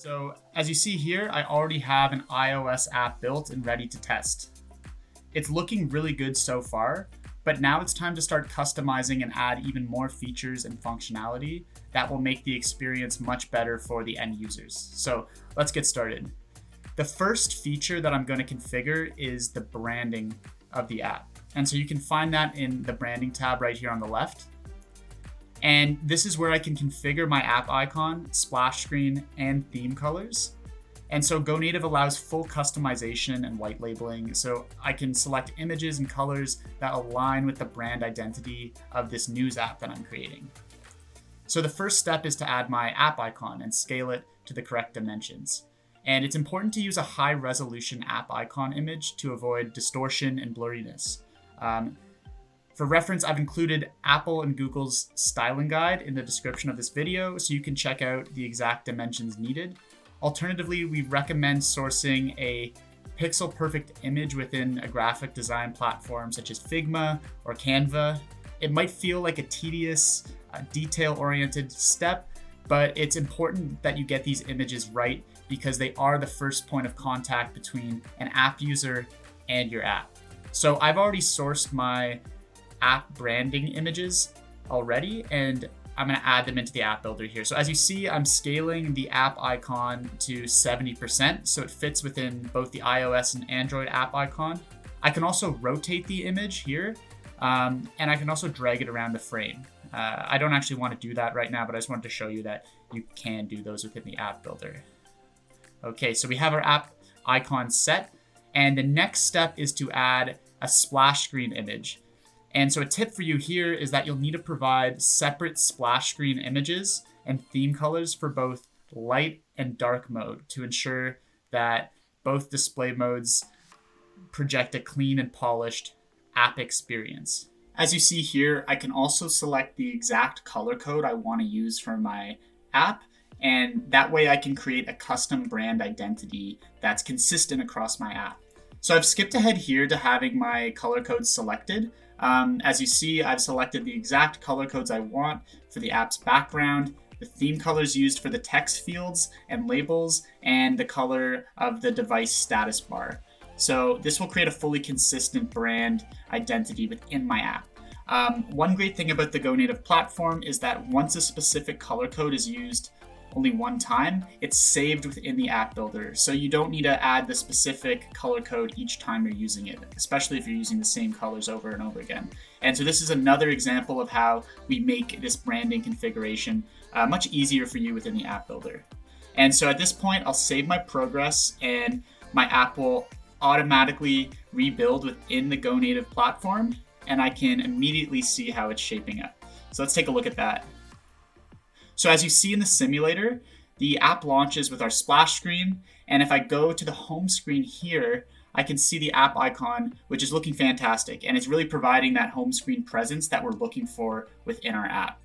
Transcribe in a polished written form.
So as you see here, I already have an iOS app built and ready to test. It's looking really good so far, but now it's time to start customizing and add even more features and functionality that will make the experience much better for the end users. So let's get started. The first feature that I'm going to configure is the branding of the app. And so you can find that in the branding tab right here on the left. And this is where I can configure my app icon, splash screen, and theme colors. And so GoNative allows full customization and white labeling, so I can select images and colors that align with the brand identity of this news app that I'm creating. So the first step is to add my app icon and scale it to the correct dimensions. And it's important to use a high resolution app icon image to avoid distortion and blurriness. For reference, I've included Apple and Google's styling guide in the description of this video, so you can check out the exact dimensions needed. Alternatively, we recommend sourcing a pixel perfect image within a graphic design platform such as Figma or Canva. It might feel like a tedious, detail-oriented step, but it's important that you get these images right because they are the first point of contact between an app user and your app. So I've already sourced my app branding images already, and I'm going to add them into the app builder here. So as you see, I'm scaling the app icon to 70%, so it fits within both the iOS and Android app icon. I can also rotate the image here, and I can also drag it around the frame. I don't actually want to do that right now, but I just wanted to show you that you can do those within the app builder. Okay, so we have our app icon set, and the next step is to add a splash screen image. And so a tip for you here is that you'll need to provide separate splash screen images and theme colors for both light and dark mode to ensure that both display modes project a clean and polished app experience. As you see here, I can also select the exact color code I want to use for my app, and that way I can create a custom brand identity that's consistent across my app. So I've skipped ahead here to having my color codes selected. As you see, I've selected the exact color codes I want for the app's background, the theme colors used for the text fields and labels, and the color of the device status bar. So this will create a fully consistent brand identity within my app. One great thing about the GoNative platform is that once a specific color code is used only one time, it's saved within the app builder. So you don't need to add the specific color code each time you're using it, especially if you're using the same colors over and over again. And so this is another example of how we make this branding configuration much easier for you within the app builder. And so at this point, I'll save my progress and my app will automatically rebuild within the GoNative platform, and I can immediately see how it's shaping up. So let's take a look at that. So as you see in the simulator, the app launches with our splash screen. And if I go to the home screen here, I can see the app icon, which is looking fantastic. And it's really providing that home screen presence that we're looking for within our app.